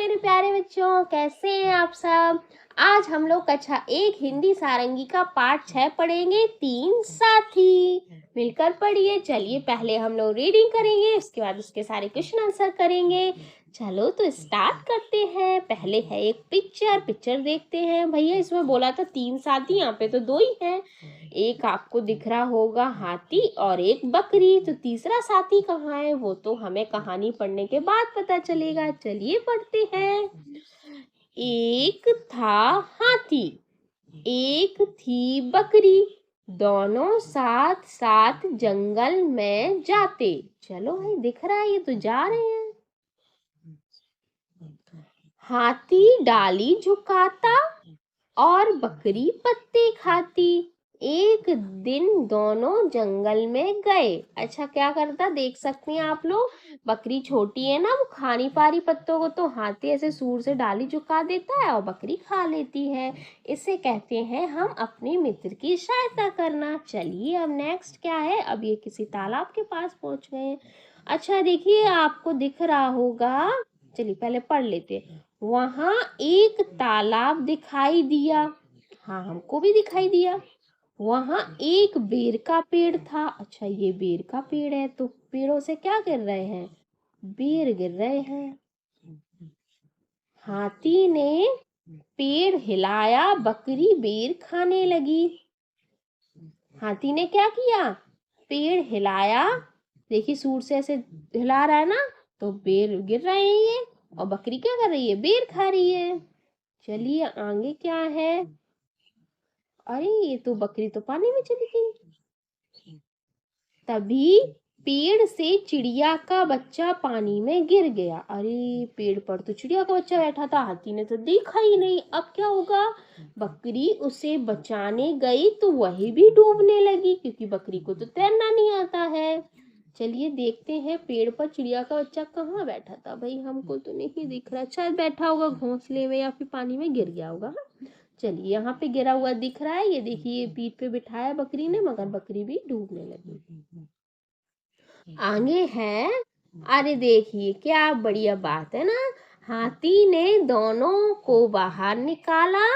मेरे प्यारे बच्चों, कैसे हैं आप सब। आज हम लोग कक्षा 1 हिंदी सारंगी का पाठ 6 पढ़ेंगे। तीन साथी मिलकर पढ़िए। चलिए पहले हम लोग रीडिंग करेंगे, उसके बाद उसके सारे क्वेश्चन आंसर करेंगे। चलो तो स्टार्ट करते हैं। पहले है एक पिक्चर देखते हैं। भैया इसमें बोला था तीन साथी, यहाँ पे तो दो ही हैं। एक आपको दिख रहा होगा हाथी और एक बकरी, तो तीसरा साथी कहाँ है वो तो हमें कहानी पढ़ने के बाद पता चलेगा। चलिए पढ़ते हैं। एक था हाथी, एक थी बकरी, दोनों साथ साथ जंगल में जाते। चलो भाई दिख रहा है, ये तो जा रहे हैं। हाथी डाली झुकाता और बकरी पत्ते खाती। एक दिन दोनों जंगल में गए। अच्छा क्या करता देख सकते हैं आप लोग। बकरी छोटी है ना, वो खा नहीं पा रही पत्तों को, तो हाथी ऐसे सूर से डाली झुका देता है और बकरी खा लेती है। इसे कहते हैं हम अपने मित्र की सहायता करना। चलिए अब नेक्स्ट क्या है। अब ये किसी तालाब के पास पहुंच गए। अच्छा देखिए आपको दिख रहा होगा, चलिए पहले पढ़ लेते हैं। वहां एक तालाब दिखाई दिया। हाँ हमको भी दिखाई दिया। वहां एक बेर का पेड़ था। अच्छा ये बेर का पेड़ है, तो पेड़ों से क्या गिर रहे हैं, बेर गिर रहे हैं। हाथी ने पेड़ हिलाया, बकरी बेर खाने लगी। हाथी ने क्या किया, पेड़ हिलाया, देखिए सूर से ऐसे हिला रहा है ना, तो बेर गिर रहे हैं ये, और बकरी क्या कर रही है, बेर खा रही है। चलिए आगे क्या है। अरे ये तो बकरी तो पानी में चली गई। तभी पेड़ से चिड़िया का बच्चा पानी में गिर गया। अरे पेड़ पर तो चिड़िया का बच्चा बैठा था, हाथी ने तो देखा ही नहीं। अब क्या होगा, बकरी उसे बचाने गई तो वही भी डूबने लगी, क्योंकि बकरी को तो तैरना नहीं आता है। चलिए देखते हैं पेड़ पर चिड़िया का बच्चा कहाँ बैठा था। भाई हमको तो नहीं दिख रहा, शायद बैठा होगा घोंसले में या फिर पानी में गिर गया होगा। चलिए यहाँ पे गिरा हुआ दिख रहा है, ये देखिए पीठ पे बिठाया बकरी ने, मगर बकरी भी डूबने लगी। आगे है, अरे देखिए क्या बढ़िया बात है ना। हाथी ने दोनों को बाहर निकाला।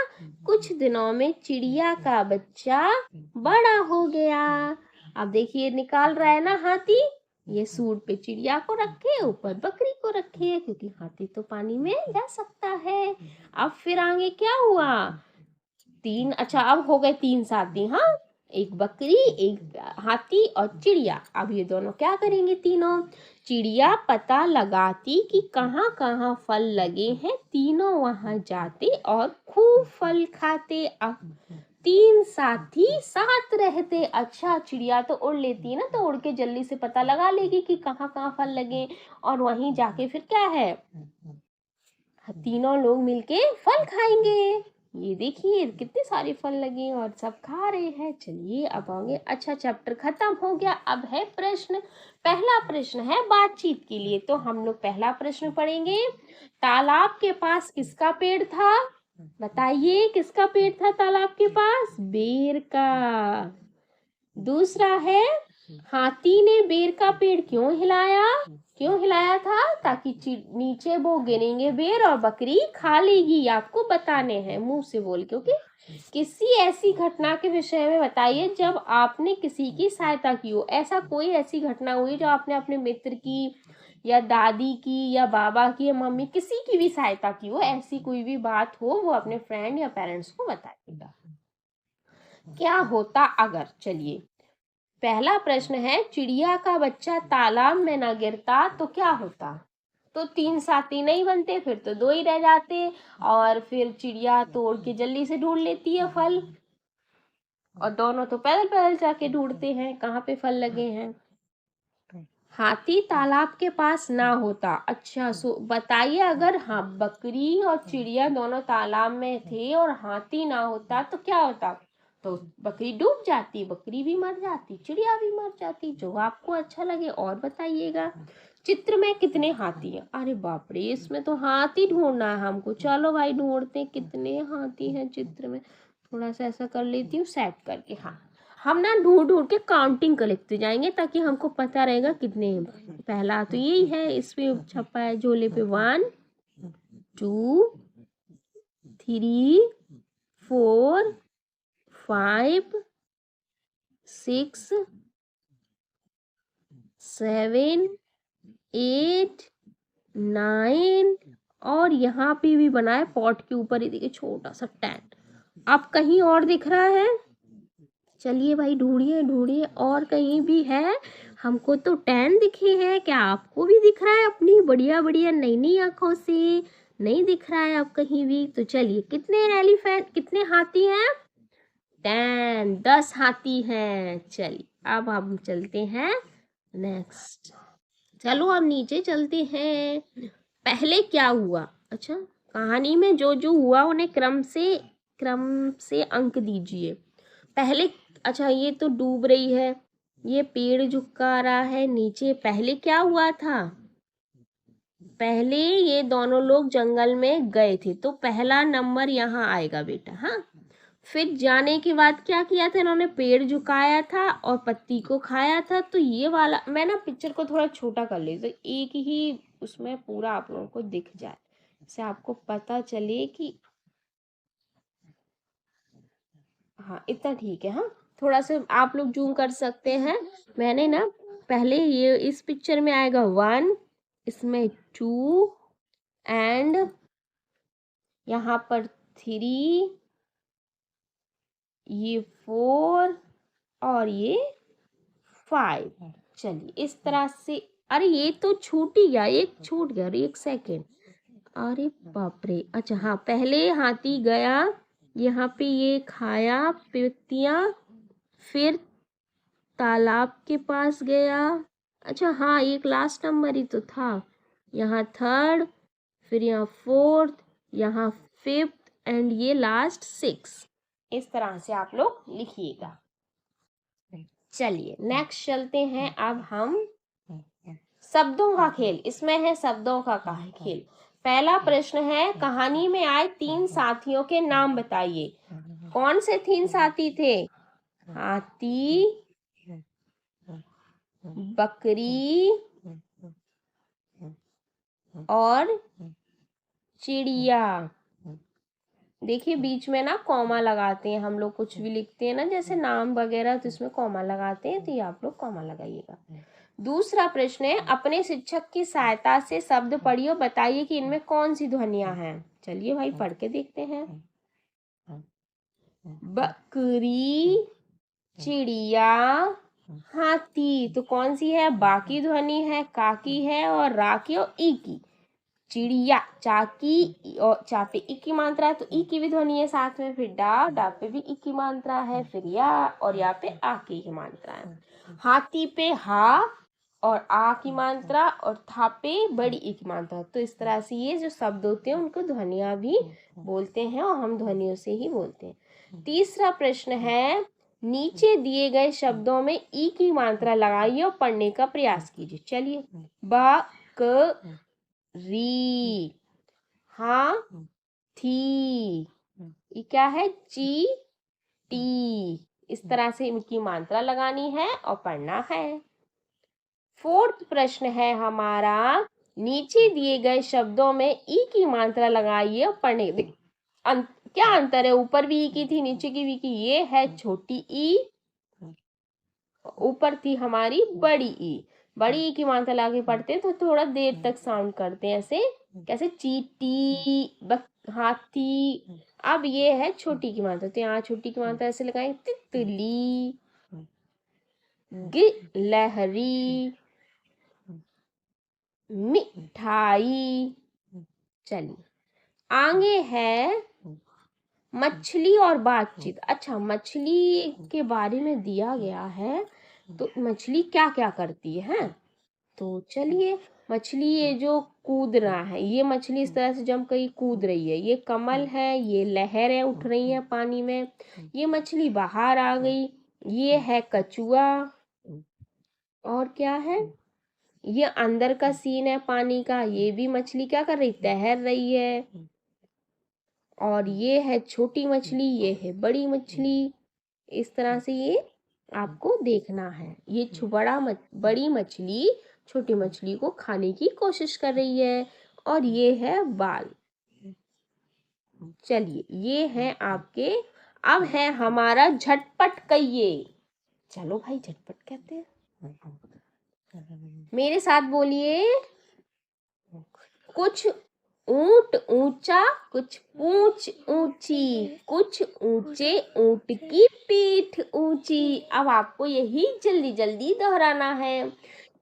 कुछ दिनों में चिड़िया का बच्चा बड़ा हो गया। अब देखिए निकाल रहा है ना हाथी, ये सूंड पे चिड़िया को रखे, ऊपर बकरी को रखे, क्योंकि हाथी तो पानी में जा सकता है। अब फिर आगे क्या हुआ, तीन, अच्छा अब हो गए तीन साथी। हाँ एक बकरी, एक हाथी और चिड़िया। अब ये दोनों क्या करेंगे, तीनों। चिड़िया पता लगाती कि कहाँ कहाँ फल लगे हैं, तीनों वहां जाते और खूब फल खाते। अब तीन साथी साथ रहते। अच्छा चिड़िया तो उड़ लेती है ना, तो उड़ के जल्दी से पता लगा लेगी कि कहाँ कहाँ फल लगे, और वहीं जाके फिर क्या है, तीनों लोग मिलके फल खाएंगे। ये देखिए कितने सारे फल लगे और सब खा रहे हैं। चलिए अब आगे। अच्छा चैप्टर खत्म हो गया। अब है प्रश्न। पहला प्रश्न है बातचीत के लिए, तो हम लोग पहला प्रश्न पढ़ेंगे। तालाब के पास किसका पेड़ था, बताइए किसका पेड़ था तालाब के पास, बेर का। दूसरा है, हाथी ने बेर का पेड़ क्यों हिलाया, क्यों हिलाया था, ताकि नीचे वो गिरेंगे बेर और बकरी खा लेगी। आपको बताने हैं मुंह से बोल के, ओके। किसी ऐसी घटना के विषय में बताइए जब आपने किसी की सहायता की हो। ऐसा कोई ऐसी घटना हुई जो आपने अपने मित्र की या दादी की या बाबा की या मम्मी किसी की भी सहायता की हो, ऐसी कोई भी बात हो वो अपने फ्रेंड या पेरेंट्स को बताइएगा। क्या होता अगर, चलिए पहला प्रश्न है, चिड़िया का बच्चा तालाब में न गिरता तो क्या होता, तो तीन साथी नहीं बनते, फिर तो दो ही रह जाते, और फिर चिड़िया तोड़ के जल्दी से ढूंढ लेती है फल, और दोनों तो पैदल पैदल जाके ढूंढते हैं कहाँ पे फल लगे हैं। हाथी तालाब के पास ना होता। अच्छा सो बताइए, अगर हाँ बकरी और चिड़िया दोनों तालाब में थे और हाथी ना होता तो क्या होता, तो बकरी डूब जाती, बकरी भी मर जाती, चिड़िया भी मर जाती। जो आपको अच्छा लगे और बताइएगा। चित्र में कितने हाथी हैं, अरे बाप रे इसमें तो हाथी ढूंढना है हमको। चलो भाई ढूंढते हैं कितने हाथी हैं चित्र में। थोड़ा सा ऐसा कर लेती हूँ सेट करके। हाँ हम ना ढूंढ ढूंढ के काउंटिंग कर लिखते जाएंगे, ताकि हमको पता रहेगा कितने हैं। पहला तो यही है, इसमें छपा है झोले पे 1 2 3 4 5 6 7 8 9 और यहाँ पे भी बना है पॉट के ऊपर, ये देखिए छोटा सा 10। अब कहीं और दिख रहा है? चलिए भाई ढूंढिए ढूंढिए, और कहीं भी है? हमको तो 10 दिखे हैं, क्या आपको भी दिख रहा है अपनी बढ़िया बढ़िया नई नई आंखों से? नहीं दिख रहा है अब कहीं भी? तो चलिए, कितने हाथी हैं? 10 हाथी हैं। चलिए अब हम चलते हैं नेक्स्ट। चलो अब नीचे चलते हैं। पहले क्या हुआ? अच्छा, कहानी में जो जो हुआ उन्हें क्रम से अंक दीजिए। पहले, अच्छा ये तो डूब रही है, ये पेड़ झुका रहा है नीचे। पहले क्या हुआ था? पहले ये दोनों लोग जंगल में गए थे, तो पहला नंबर यहाँ आएगा बेटा। हाँ, फिर जाने के बाद क्या किया था इन्होंने? पेड़ झुकाया था और पत्ती को खाया था। तो ये वाला, मैं ना पिक्चर को थोड़ा छोटा कर लेती तो एक ही उसमें पूरा आप लोगों को दिख जाए, इससे आपको पता चले कि हाँ इतना ठीक है। हाँ, थोड़ा सा आप लोग जूम कर सकते हैं। मैंने ना पहले ये इस पिक्चर में आएगा 1, इसमें 2 एंड यहाँ पर 3, ये 4 और ये 5। चलिए इस तरह से। अरे ये तो छूट ही गया, एक छूट गया। अरे एक सेकेंड, अरे बाप रे। अच्छा हाँ, पहले हाथी गया यहाँ पे, ये खाया पत्तियां, फिर तालाब के पास गया। अच्छा हाँ, एक लास्ट नंबर ही तो था। यहाँ 3rd, फिर यहाँ 4th, यहाँ 5th एंड ये लास्ट 6। इस तरह से आप लोग लिखिएगा। चलिए नेक्स्ट चलते हैं अब हम। शब्दों का खेल, इसमें है शब्दों का खेल। पहला प्रश्न है, कहानी में आए 3 साथियों के नाम बताइए। कौन से 3 साथी थे? हाथी, बकरी और चिड़िया। देखिए बीच में ना कॉमा लगाते हैं हम लोग, कुछ भी लिखते हैं ना जैसे नाम वगैरह, तो इसमें कॉमा लगाते हैं, तो ये आप लोग कॉमा लगाइएगा। दूसरा प्रश्न है, अपने शिक्षक की सहायता से शब्द पढ़िए और बताइए कि इनमें कौन सी ध्वनियां हैं। चलिए भाई पढ़ के देखते हैं। बकरी, चिड़िया, हाथी, तो कौन सी है? बाकी ध्वनि है, का की है और रा की और ई की। चिड़िया, चाकी और चा पे ई की मात्रा है तो ई की भी ध्वनि है साथ में। फिर डा पे भी ई की मात्रा है। फिर या और या पे आ की मात्रा है। हाथी पे हा और आ की मात्रा और था पे बड़ी ई की मात्रा। तो इस तरह से ये जो शब्द होते हैं उनको ध्वनियां भी बोलते हैं और हम ध्वनियों से ही बोलते हैं। तीसरा प्रश्न है, नीचे दिए गए शब्दों में ई की मात्रा लगाइए और पढ़ने का प्रयास कीजिए। चलिए, ब क री, हाँ थी, ये क्या है? ची टी। इस तरह से इनकी मात्रा लगानी है और पढ़ना है। फोर्थ प्रश्न है हमारा, नीचे दिए गए शब्दों में ई की मात्रा लगाइए और पढ़ने। क्या अंतर है? ऊपर भी ई की थी, नीचे की भी की। ये है छोटी ई, ऊपर थी हमारी बड़ी ई। बड़ी ई की मात्रा लाके पढ़ते हैं तो थोड़ा देर तक साउंड करते हैं ऐसे, कैसे? चीटी, हाथी। अब ये है छोटी की मात्रा, तो यहाँ छोटी की मात्रा ऐसे लगाएंगे, तितली, गिलहरी, मिठाई। चलिए आगे है मछली और बातचीत। अच्छा, मछली के बारे में दिया गया है, तो मछली क्या क्या करती है? तो चलिए, मछली ये जो कूद रहा है, ये मछली इस तरह से जम कहीं कूद रही है। ये कमल है, ये लहरें उठ रही हैं पानी में। ये मछली बाहर आ गई। ये है कछुआ। और क्या है? ये अंदर का सीन है पानी का। ये भी मछली क्या कर रही? तैर रही है। और ये है छोटी मछली, ये है बड़ी मछली। इस तरह से ये आपको देखना है। ये बड़ी मछली छोटी मछली को खाने की कोशिश कर रही है। और ये है बाल। चलिए ये है आपके, अब है हमारा झटपट कहिए। चलो भाई झटपट कहते हैं, मेरे साथ बोलिए। कुछ ऊंट ऊंचा, कुछ पूंछ ऊंची, कुछ ऊंचे ऊंट की पीठ ऊंची। अब आपको यही जल्दी जल्दी दोहराना है।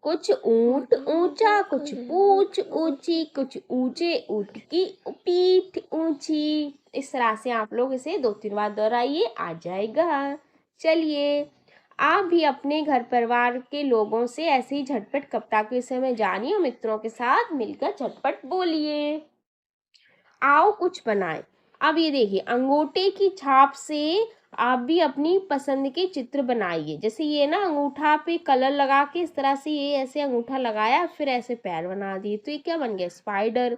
कुछ ऊंट ऊंचा, कुछ पूंछ ऊंची, कुछ ऊंचे ऊंट की पीठ ऊंची। इस तरह से आप लोग इसे 2-3 बार दोहराइए, आ जाएगा। चलिए आप भी अपने घर परिवार के लोगों से ऐसे ही झटपट कविता के विषय में जानिए और मित्रों के साथ मिलकर झटपट बोलिए। आओ कुछ बनाएं। अब ये देखिए, अंगूठे की छाप से आप भी अपनी पसंद के चित्र बनाइए। जैसे ये ना अंगूठा पे कलर लगा के इस तरह से ये ऐसे अंगूठा लगाया, फिर ऐसे पैर बना दिए, तो ये क्या बन गया, स्पाइडर।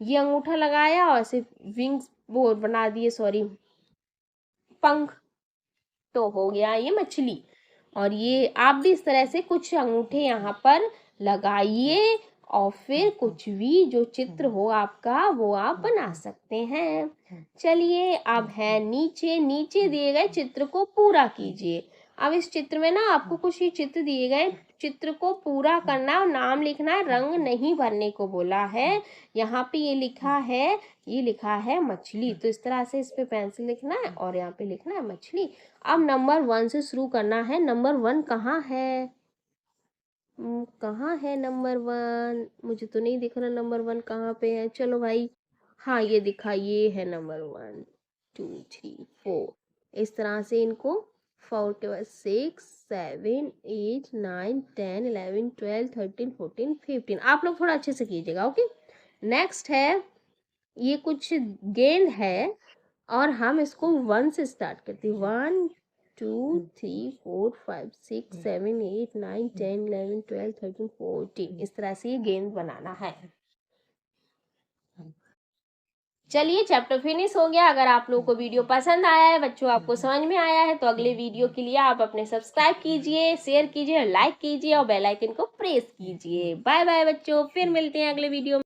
ये अंगूठा लगाया और ऐसे विंग्स वो बना दिए, सॉरी पंख, तो हो गया ये मछली। और ये आप भी इस तरह से कुछ अंगूठे यहाँ पर लगाइए और फिर कुछ भी जो चित्र हो आपका वो आप बना सकते हैं। चलिए अब है नीचे, नीचे दिए गए चित्र को पूरा कीजिए। अब इस चित्र में ना आपको कुछ ही चित्र दिए गए, चित्र को पूरा करना और नाम लिखना, रंग नहीं भरने को बोला है। यहाँ पे ये लिखा है मछली, तो इस तरह से इस पे पेंसिल लिखना है और यहाँ पे लिखना है मछली। अब नंबर 1 से शुरू करना है। नंबर 1 कहाँ है? कहाँ है नंबर 1? मुझे तो नहीं दिख रहा नंबर 1 कहाँ पे है। चलो भाई, हाँ ये दिखा, ये है नंबर 1 2 3 4। इस तरह से इनको 4 के बाद 6 7 8 9 10 11 12 13 14 15। आप लोग थोड़ा अच्छे से कीजिएगा, ओके। नेक्स्ट है, ये कुछ गेंद है और हम इसको 1 से स्टार्ट करते हैं। 1 2 3 4 5 6 7 8 9 10 11 12 13 14। इस तरह से ये गेंद बनाना है। चलिए चैप्टर फिनिश हो गया। अगर आप लोगों को वीडियो पसंद आया है बच्चों, आपको समझ में आया है, तो अगले वीडियो के लिए आप अपने सब्सक्राइब कीजिए, शेयर कीजिए, लाइक कीजिए और बेल आइकन को प्रेस कीजिए। बाय बाय बच्चों, फिर मिलते हैं अगले वीडियो में।